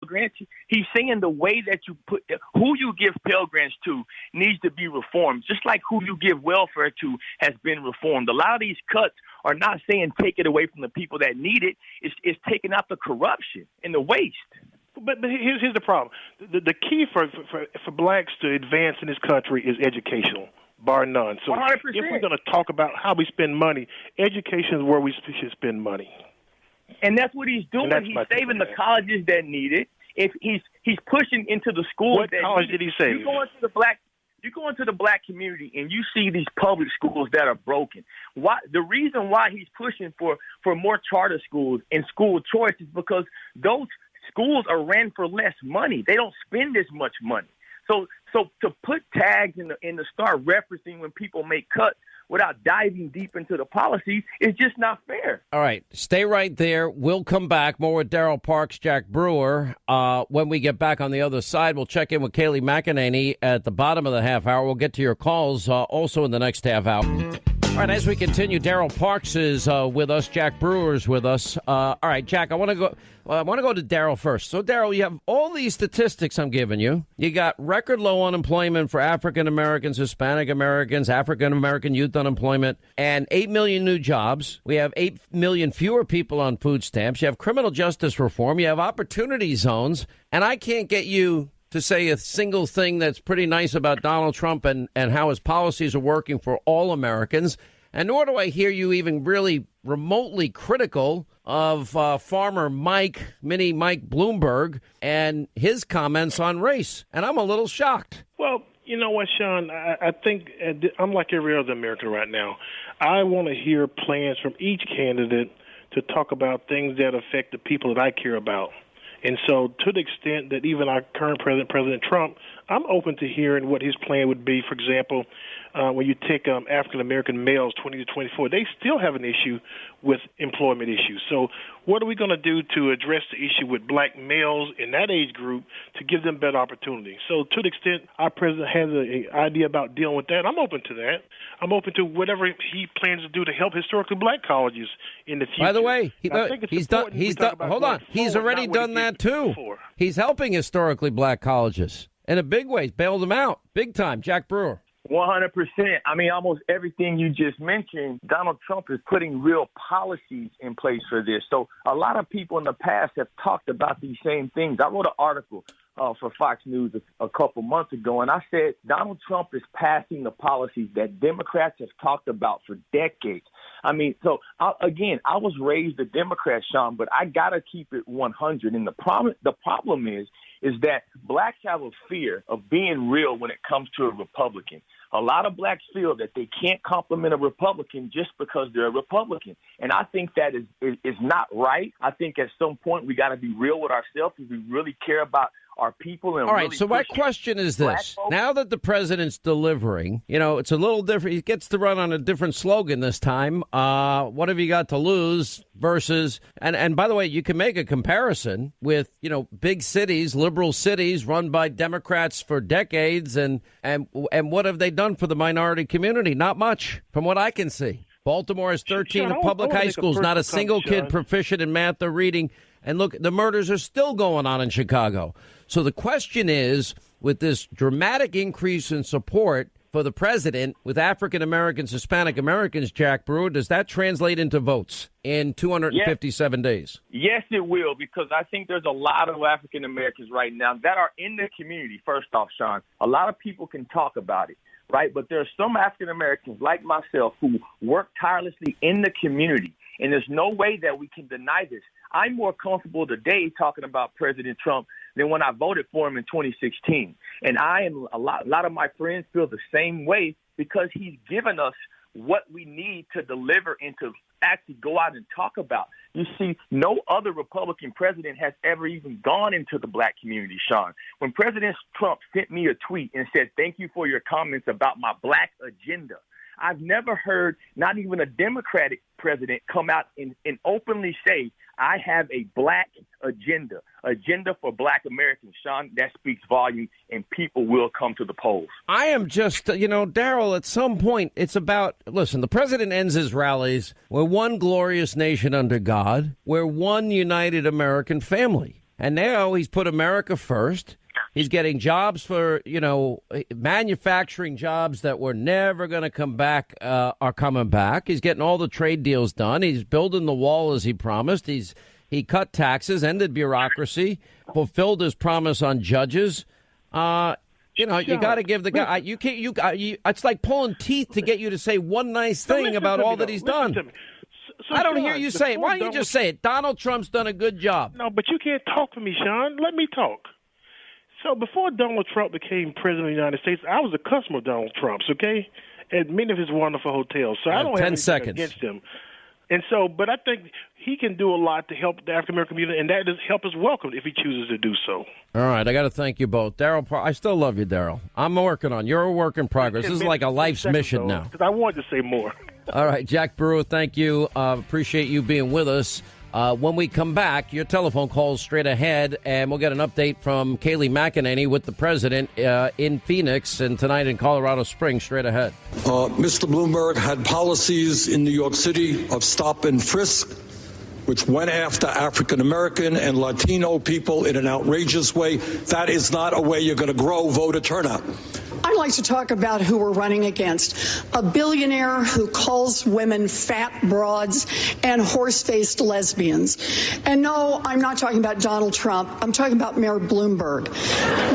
Grants, he's saying the way that you put who you give Pell Grants to needs to be reformed, just like who you give welfare to has been reformed. A lot of these cuts are not saying take it away from the people that need it. It's taking out the corruption and the waste. But here's the problem. The key for blacks to advance in this country is educational, bar none. So 100%. If we're going to talk about how we spend money, education is where we should spend money. And that's what he's doing. He's saving the colleges that need it. If he's pushing into the schools. What college did he save? You go into the black community and you see these public schools that are broken. The reason why he's pushing for more charter schools and school choice is because those schools are ran for less money. They don't spend as much money. So to put tags and to start referencing when people make cuts without diving deep into the policies is just not fair. All right. Stay right there. We'll come back. More with Daryl Parks, Jack Brewer. When we get back on the other side, we'll check in with Kayleigh McEnany at the bottom of the half hour. We'll get to your calls also in the next half hour. All right, as we continue, Daryl Parks is with us. Jack Brewer is with us. All right, Jack, I want to go to Daryl first. So, Daryl, you have all these statistics I'm giving you. You got record low unemployment for African Americans, Hispanic Americans, African American youth unemployment, and 8 million new jobs. We have 8 million fewer people on food stamps. You have criminal justice reform. You have opportunity zones. And I can't get you to say a single thing that's pretty nice about Donald Trump and how his policies are working for all Americans. And nor do I hear you even really remotely critical of farmer Mini Mike Bloomberg and his comments on race. And I'm a little shocked. Well, you know what, Sean? I think I'm like every other American right now. I want to hear plans from each candidate to talk about things that affect the people that I care about. And so to the extent that even our current president, President Trump, I'm open to hearing what his plan would be. For example, when you take African-American males 20 to 24, they still have an issue with employment issues. So what are we going to do to address the issue with black males in that age group to give them better opportunities? So to the extent our president has an idea about dealing with that, I'm open to that. I'm open to whatever he plans to do to help historically black colleges in the future. By the way, he's done. Hold on. He's already done that too. He's helping historically black colleges in a big way. He's bailed them out big time. Jack Brewer. 100%. I mean, almost everything you just mentioned, Donald Trump is putting real policies in place for this. So a lot of people in the past have talked about these same things. I wrote an article for Fox News a couple months ago, and I said Donald Trump is passing the policies that Democrats have talked about for decades. I mean, so I was raised a Democrat, Sean, but I got to keep it 100. And the problem is that blacks have a fear of being real when it comes to a Republican. A lot of blacks feel that they can't compliment a Republican just because they're a Republican. And I think that is not right. I think at some point we got to be real with ourselves if we really care about our people. And all right, so my question is this. Now that the president's delivering, it's a little different. He gets to run on a different slogan this time. What have you got to lose versus, and by the way, you can make a comparison with, big cities, liberal cities run by Democrats for decades. And what have they done for the minority community? Not much from what I can see. Baltimore has 13 public high schools, not a single kid proficient in math or reading. And look, the murders are still going on in Chicago. So the question is, with this dramatic increase in support for the president with African Americans, Hispanic Americans, Jack Brewer, does that translate into votes in 257 days? Yes, it will, because I think there's a lot of African Americans right now that are in the community. First off, Sean, a lot of people can talk about it, right? But there are some African Americans like myself who work tirelessly in the community. And there's no way that we can deny this. I'm more comfortable today talking about President Trump than when I voted for him in 2016. And a lot of my friends feel the same way because he's given us what we need to deliver and to actually go out and talk about. You see, no other Republican president has ever even gone into the black community, Sean. When President Trump sent me a tweet and said, "Thank you for your comments about my black agenda," I've never heard not even a Democratic president come out and openly say, "I have a black agenda for black Americans." Sean, that speaks volume, and people will come to the polls. I am just, Daryl, at some point, it's about, listen, the president ends his rallies. We're one glorious nation under God. We're one united American family. And now he's put America first. He's getting jobs for, manufacturing jobs that were never going to come back are coming back. He's getting all the trade deals done. He's building the wall as he promised. He cut taxes, ended bureaucracy, fulfilled his promise on judges. You got to give the guy. It's like pulling teeth to get you to say one nice thing about all that he's done. So I don't hear you say it. Why don't you just say it? Donald Trump's done a good job. No, but you can't talk for me, Sean. Let me talk. So before Donald Trump became president of the United States, I was a customer of Donald Trump's, okay, at many of his wonderful hotels. So I don't have anything against him. And so, but I think he can do a lot to help the African American community, and that is help us welcome if he chooses to do so. All right, I got to thank you both, Daryl. I still love you, Daryl. I'm working on. You're a work in progress. This is like a life's mission now. Because I wanted to say more. All right, Jack Brewer, thank you. Appreciate you being with us. When we come back, your telephone calls straight ahead, and we'll get an update from Kayleigh McEnany with the president in Phoenix and tonight in Colorado Springs straight ahead. Mr. Bloomberg had policies in New York City of stop and frisk, which went after African American and Latino people in an outrageous way. That is not a way you're going to grow voter turnout. I'd like to talk about who we're running against. A billionaire who calls women fat broads and horse-faced lesbians. And no, I'm not talking about Donald Trump. I'm talking about Mayor Bloomberg.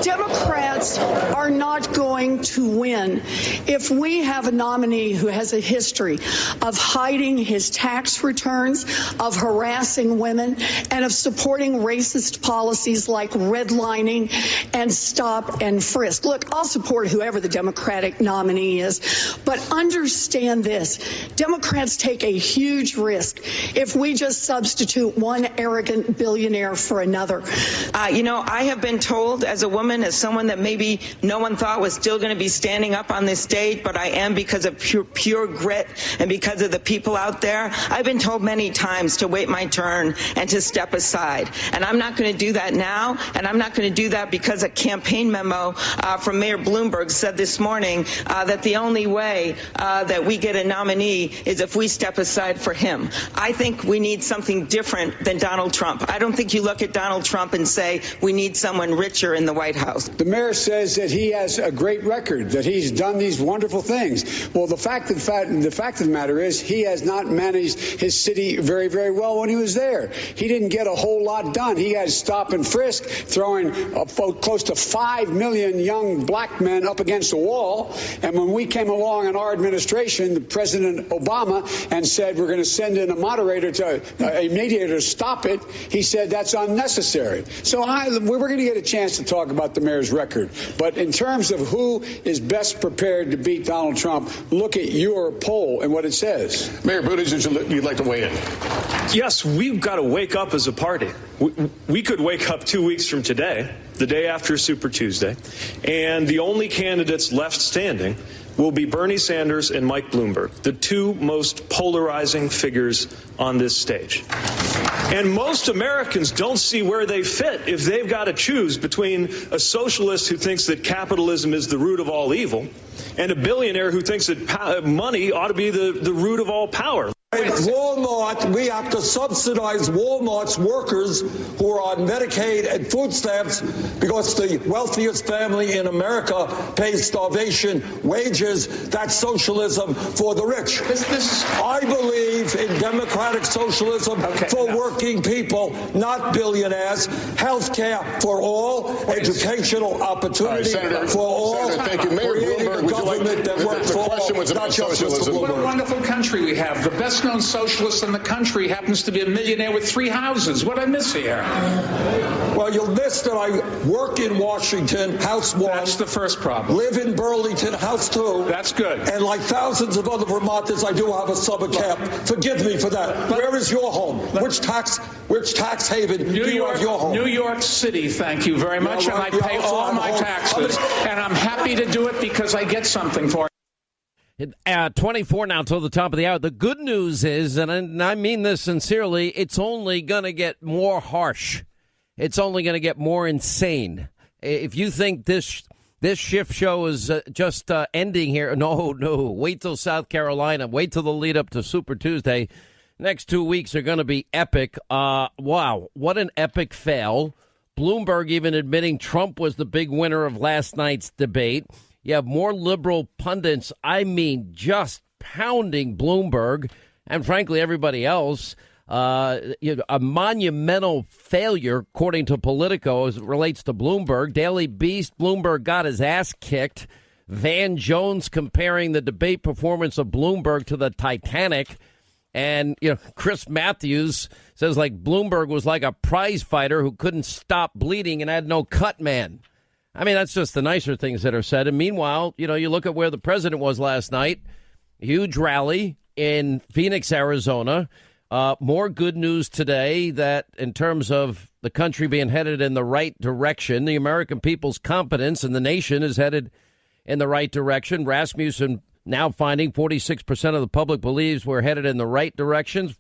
Democrats are not going to win if we have a nominee who has a history of hiding his tax returns, of harassing women, and of supporting racist policies like redlining and stop and frisk. Look, I'll support whoever the Democratic nominee is, but understand this. Democrats take a huge risk if we just substitute one arrogant billionaire for another. I have been told as a woman, as someone that maybe no one thought was still going to be standing up on this stage, but I am because of pure grit and because of the people out there. I've been told many times to wait my turn and to step aside. And I'm not going to do that now, and I'm not going to do that because a campaign memo from Mayor Bloomberg said this morning that the only way that we get a nominee is if we step aside for him. I think we need something different than Donald Trump. I don't think you look at Donald Trump and say we need someone richer in the White House. The mayor says that he has a great record, that he's done these wonderful things. Well, the fact of the matter is he has not managed his city very, very well when he was there. He didn't get a whole lot done. He had stop and frisk, throwing close to 5 million young black men up against the wall. And when we came along in our administration, President Obama, and said we're going to send in a moderator a mediator to stop it, he said that's unnecessary. So we're going to get a chance to talk about the mayor's record. But in terms of who is best prepared to beat Donald Trump, look at your poll and what it says. Mayor Buttigieg, you'd like to weigh in? Yes, we've got to wake up as a party. We could wake up 2 weeks from today, the day after Super Tuesday, and the only candidates left standing will be Bernie Sanders and Mike Bloomberg, the two most polarizing figures on this stage. And most Americans don't see where they fit if they've got to choose between a socialist who thinks that capitalism is the root of all evil and a billionaire who thinks that money ought to be the root of all power. Walmart, we have to subsidize Walmart's workers who are on Medicaid and food stamps because the wealthiest family in America pays starvation wages. That's socialism for the rich. I believe in democratic socialism for working people, not billionaires. Health care for all, educational opportunity for all. Senator, thank you. Mayor Bloomberg, would you like that works for all, not just socialism. What a wonderful country we have. The best-known socialist in the country happens to be a millionaire with 3 houses. What I miss here? Well, you'll miss that I work in Washington, House 1. That's the first problem. Live in Burlington, House 2. That's good. And like thousands of other Vermonters, I do have a summer camp. Forgive me for that. Where is your home? Which tax haven do you have your home? New York City, thank you very much. And I pay all my taxes. And I'm happy to do it because I get something for it. 24 now till the top of the hour. The good news is, and I mean this sincerely, it's only going to get more harsh. It's only going to get more insane. If you think this shift show is just ending here, no. Wait till South Carolina. Wait till the lead up to Super Tuesday. Next 2 weeks are going to be epic. Wow, what an epic fail Bloomberg even admitting Trump was the big winner of last night's debate. You have more liberal pundits, just pounding Bloomberg and, frankly, everybody else. A monumental failure, according to Politico, as it relates to Bloomberg. Daily Beast, Bloomberg got his ass kicked. Van Jones comparing the debate performance of Bloomberg to the Titanic. And, Chris Matthews says Bloomberg was like a prize fighter who couldn't stop bleeding and had no cut man. I mean, that's just the nicer things that are said. And meanwhile, you look at where the president was last night. Huge rally in Phoenix, Arizona. More good news today that in terms of the country being headed in the right direction, the American people's confidence in the nation is headed in the right direction. Rasmussen now finding 46% of the public believes we're headed in the right directions,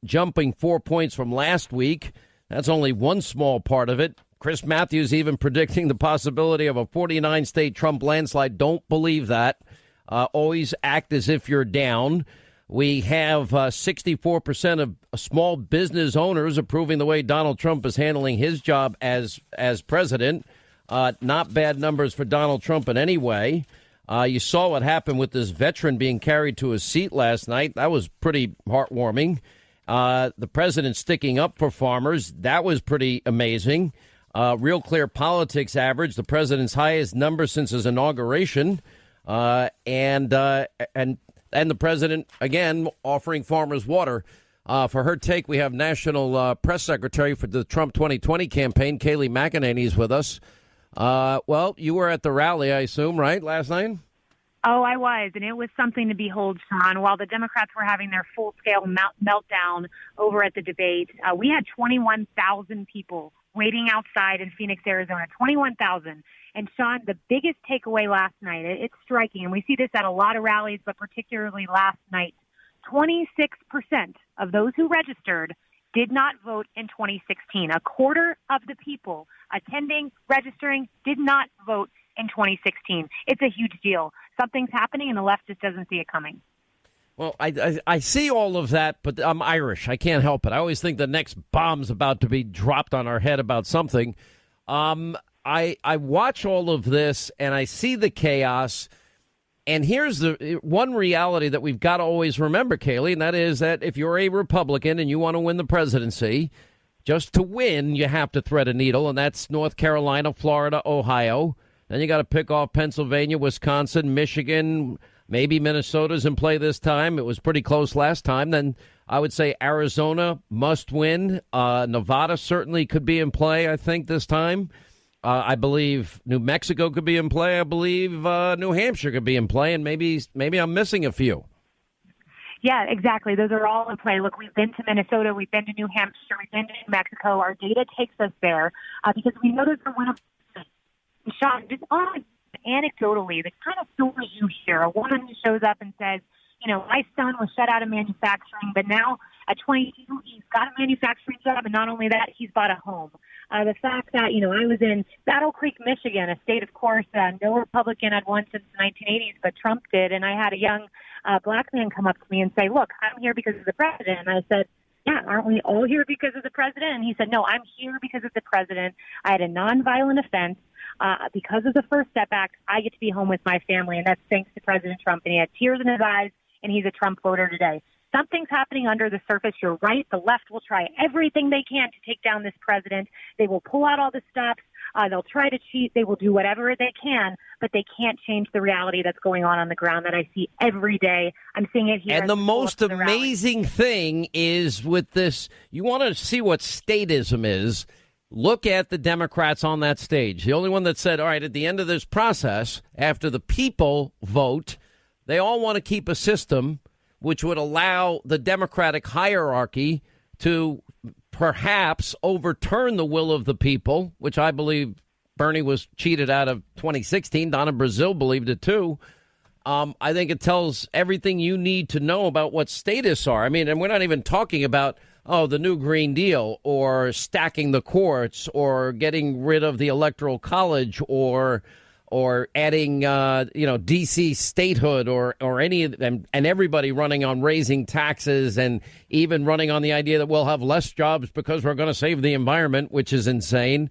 jumping 4 points from last week. That's only one small part of it. Chris Matthews even predicting the possibility of a 49-state Trump landslide. Don't believe that. Always act as if you're down. We have 64% of small business owners approving the way Donald Trump is handling his job as president. Not bad numbers for Donald Trump in any way. You saw what happened with this veteran being carried to his seat last night. That was pretty heartwarming. The president sticking up for farmers. That was pretty amazing. Real Clear Politics average, the president's highest number since his inauguration. And the president, again, offering farmers water. For her take, we have National Press Secretary for the Trump 2020 campaign, Kayleigh McEnany, is with us. Well, you were at the rally, I assume, right, last night? Oh, I was, and it was something to behold, Sean. While the Democrats were having their full-scale meltdown over at the debate, we had 21,000 people waiting outside in Phoenix, Arizona, 21,000. And, Sean, the biggest takeaway last night, it's striking, and we see this at a lot of rallies, but particularly last night, 26% of those who registered did not vote in 2016. A quarter of the people attending, registering, did not vote in 2016. It's a huge deal. Something's happening, and the left just doesn't see it coming. Well, I see all of that, but I'm Irish. I can't help it. I always think the next bomb's about to be dropped on our head about something. I watch all of this, and I see the chaos. And here's the one reality that we've got to always remember, Kayleigh, and that is that if you're a Republican and you want to win the presidency, just to win, you have to thread a needle, and that's North Carolina, Florida, Ohio. Then you got to pick off Pennsylvania, Wisconsin, Michigan, maybe Minnesota's in play this time. It was pretty close last time. Then I would say Arizona must win. Nevada certainly could be in play, I think, this time. I believe New Mexico could be in play. I believe New Hampshire could be in play, and maybe I'm missing a few. Yeah, exactly. Those are all in play. Look, we've been to Minnesota, we've been to New Hampshire, we've been to New Mexico. Our data takes us there because we know those are winnable. Sean, just anecdotally, the kind of stories you hear, a woman who shows up and says, my son was shut out of manufacturing, but now at 22, he's got a manufacturing job, and not only that, he's bought a home. The fact that, I was in Battle Creek, Michigan, a state, of course, no Republican had won since the 1980s, but Trump did, and I had a young black man come up to me and say, look, I'm here because of the president. And I said, yeah, aren't we all here because of the president? And he said, no, I'm here because of the president. I had a nonviolent offense. Because of the First Step Act, I get to be home with my family, and that's thanks to President Trump. And he had tears in his eyes, and he's a Trump voter today. Something's happening under the surface. You're right. The left will try everything they can to take down this president. They will pull out all the stops. They'll try to cheat. They will do whatever they can, but they can't change the reality that's going on the ground that I see every day. I'm seeing it here. And the most amazing thing is with this, you want to see what statism is. Look at the Democrats on that stage. The only one that said, all right, at the end of this process, after the people vote, they all want to keep a system which would allow the Democratic hierarchy to perhaps overturn the will of the people, which I believe Bernie was cheated out of 2016. Donna Brazile believed it, too. I think it tells everything you need to know about what statists are. I mean, and we're not even talking about the new Green Deal or stacking the courts or getting rid of the Electoral College or or adding, D.C. statehood or any of them, and everybody running on raising taxes and even running on the idea that we'll have less jobs because we're going to save the environment, which is insane.